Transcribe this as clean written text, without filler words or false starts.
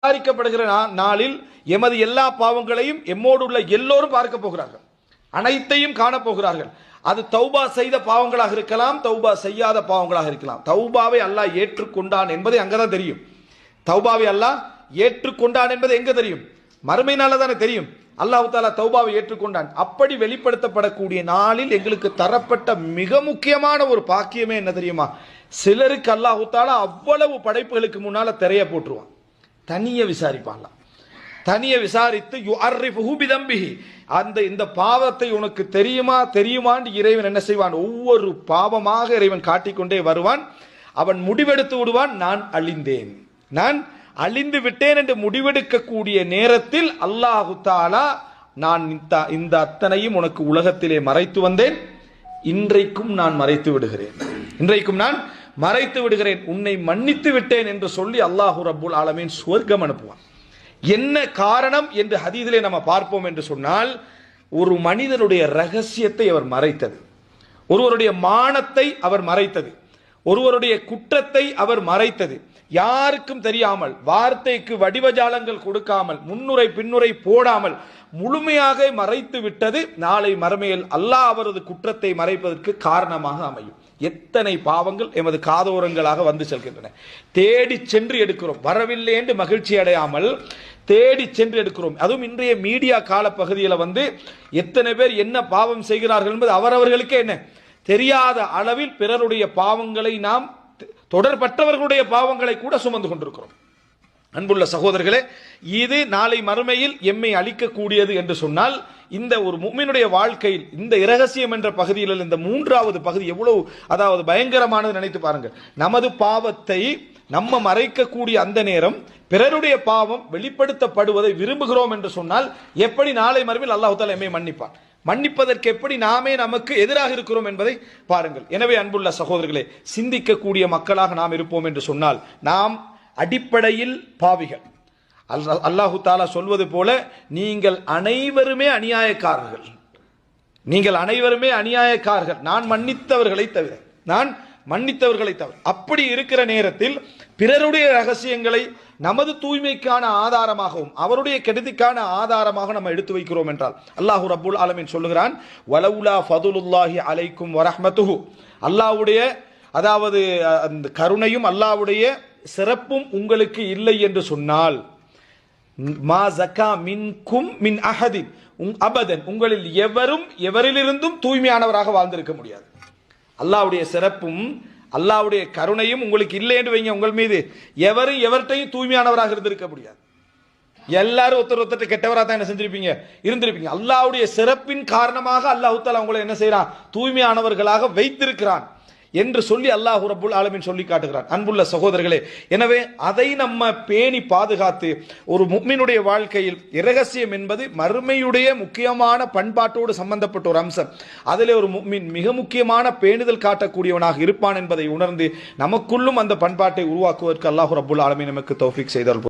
விசாரிக்கப்படுகிற நாளில் எமது எல்லா பாவங்களையும் எம்மோடு உள்ள எல்லோரும் பார்க்க போகிறார்கள், அனைத்தையும் காணப்போகிறார்கள். அது தௌபா செய்த பாவங்களாக இருக்கலாம், தௌபா செய்யாத பாவங்களாக இருக்கலாம். தௌபாவை அல்லாஹ் ஏற்றுக்கொண்டான் என்பதை அங்கதான் தெரியும். தௌபாவை அல்லாஹ் ஏற்றுக்கொண்டான் என்பது எங்க தெரியும்? மறுமை நாள தானே தெரியும். அல்லாஹ் தஆலா தௌபாவை ஏற்றுக்கொண்டான். அப்படி வெளிப்படுத்தப்படக்கூடிய நாளில் எங்களுக்கு தரப்பட்ட மிக முக்கியமான ஒரு பாக்கியமே என்ன தெரியுமா? சிலருக்கு அல்லாஹ் தஆலா அவ்வளவு படைப்புகளுக்கு முன்னால திரைய போட்டுருவான், தனிய விசாரிப்பான். தனிய விசாரித்து யுஅர்ரிஃபுஹு பிதம்பிஹி, அந்த இந்த பாவத்தை உனக்கு தெரியுமான்னு இறைவன் என்ன செய்வான்? ஒவ்வொரு பாவமாக இறைவன் காட்டிக்கொண்டே வருவான். அவன் முடிவெடுத்து விடுவான், நான் அழிந்தேன், நான் அழிந்து விட்டேன் என்று முடிவெடுக்கக்கூடிய நேரத்தில் அல்லாஹு தஆலா நான் இந்த அத்தனையும் உனக்கு உலகத்திலே மறைத்து வந்தேன், இன்றைக்கும் நான் மறைத்து விடுகிறேன், இன்றைக்கும் நான் மறைத்து விடுகிறேன், உன்னை மன்னித்து விட்டேன் என்று சொல்லி அல்லாஹு ரப்புல் ஆலமீன் சுவர்க்கம் அனுப்புவான். என்ன காரணம் என்று ஹதீஸிலே நம்ம பார்ப்போம் என்று சொன்னால், ஒரு மனிதனுடைய ரகசியத்தை அவர் மறைத்தது, ஒருவருடைய மானத்தை அவர் மறைத்தது, ஒருவருடைய குற்றத்தை அவர் மறைத்தது, யாருக்கும் தெரியாமல், வார்த்தைக்கு வடிவஜாலங்கள் கொடுக்காமல், முன்னுரை பின்னுரை போடாமல் முழுமையாக மறைத்து விட்டது நாளை மறுமையில் அல்லாஹ் அவரது குற்றத்தை மறைப்பதற்கு காரணமாக அமையும். எத்தனை பாவங்கள் எமது காதோரங்களாக வந்து செல்கின்றன. தேடி சென்று எடுக்கிறோம், வரவில்லை என்று மகிழ்ச்சி அடையாமல் தேடி சென்று எடுக்கிறோம். அதுவும் இன்றைய மீடியா கால பகுதியில் எத்தனை பேர் என்ன பாவம் செய்கிறார்கள் என்பது அவரவர்களுக்கே என்ன தெரியாத அளவில் பிறருடைய பாவங்களை, நாம் தொடர்பட்டவர்களுடைய பாவங்களை கூட சுமந்து கொண்டிருக்கிறோம். அன்புள்ள சகோதரர்களே, இது நாளை மறுமையில் எம்மை அளிக்கக்கூடியது என்று சொன்னால், இந்த ஒரு முஃமினுடைய வாழ்க்கையில் இந்த இரகசியம் என்ற பகுதியில் இந்த மூன்றாவது பகுதி எவ்வளவு பயங்கரமானது நினைத்து பாருங்கள். நமது பாவத்தை நம்ம மறைக்கக்கூடிய அந்த நேரம் பிறருடைய பாவம் வெளிப்படுத்தப்படுவதை விரும்புகிறோம் என்று சொன்னால், எப்படி நாளை மறுமையில் அல்லாஹ் தஆலா எம்மை மன்னிப்பான்? மன்னிப்பதற்கு எப்படி நாமே நமக்கு எதிராக இருக்கிறோம் என்பதை பாருங்கள். எனவே அன்புள்ள சகோதரர்களே, சிந்திக்கக்கூடிய மக்களாக நாம் இருப்போம் என்று சொன்னால், நாம் அடிப்படையில் பாவிகள். அல்லாஹு தஆலா சொல்வது போல, நீங்கள் அனைவருமே அநியாயக்காரர்கள், நீங்கள் அனைவருமே அநியாயக்காரர்கள், நான் மன்னித்தவர்களை தவிர, நான் மன்னித்தவர்களை தவிர. அப்படி இருக்கிற நேரத்தில் பிறருடைய ரகசியங்களை நமது தூய்மைக்கான ஆதாரமாகவும் அவருடைய கெடுதிக்கான ஆதாரமாக நம்ம எடுத்து வைக்கிறோம் என்றால், அல்லாஹு ரப்புல் ஆலமீன் சொல்லுகிறான், வலவுலா ஃபதுலுல்லாஹி அலைக்கும் வரஹ்மத்துஹு, அல்லாஹ்வுடைய அந்த கருணையும் அல்லாஹ்வுடைய சிறப்பும் உங்களுக்கு இல்லை என்று சொன்னால், மா ஜக்கா மின்கும் மின் அஹதின், அபதன், உங்களில் எவரும் எவரிலிருந்தும் தூய்மையானவராக வாழ்ந்திருக்க முடியாது. அல்லாஹ்வுடைய சிறப்பும் அல்லாஹ்வுடைய கருணையும் உங்களுக்கு இல்லை என்று வைங்க, உங்கள் மீது எவரும் எவர்கிட்டையும் தூய்மையானவராக இருந்திருக்க முடியாது. எல்லாரும் ஒருத்தர் கெட்டவராக தான் என்ன செஞ்சிருப்பீங்க, இருந்திருப்பீங்க. அல்லாஹ்வுடைய சிறப்பின் காரணமாக அல்லாஹ் தஆலா உங்களை என்ன செய்யறான்? தூய்மையானவர்களாக வைத்திருக்கிறான் என்று சொல்லி அல்லாஹ் ரப்புல் ஆலமீன் சொல்லி காட்டுகிறான். அன்புள்ள சகோதரர்களே, எனவே அதை நம்ம பேணி பாதுகாத்து, ஒரு முஃமினுடைய வாழ்க்கையில் இரகசியம் என்பது மறுமையுடைய முக்கியமான பண்பாட்டோடு சம்பந்தப்பட்ட ஒரு அம்சம். அதிலே ஒரு முஃமின் மிக முக்கியமான பேணுதல் காட்டக்கூடியவனாக இருப்பான் என்பதை உணர்ந்து நமக்குள்ளும் அந்த பண்பாட்டை உருவாக்குவதற்கு அல்லாஹ் ரப்புல் ஆலமீன் நமக்கு தௌஃபீக் செய்தார்.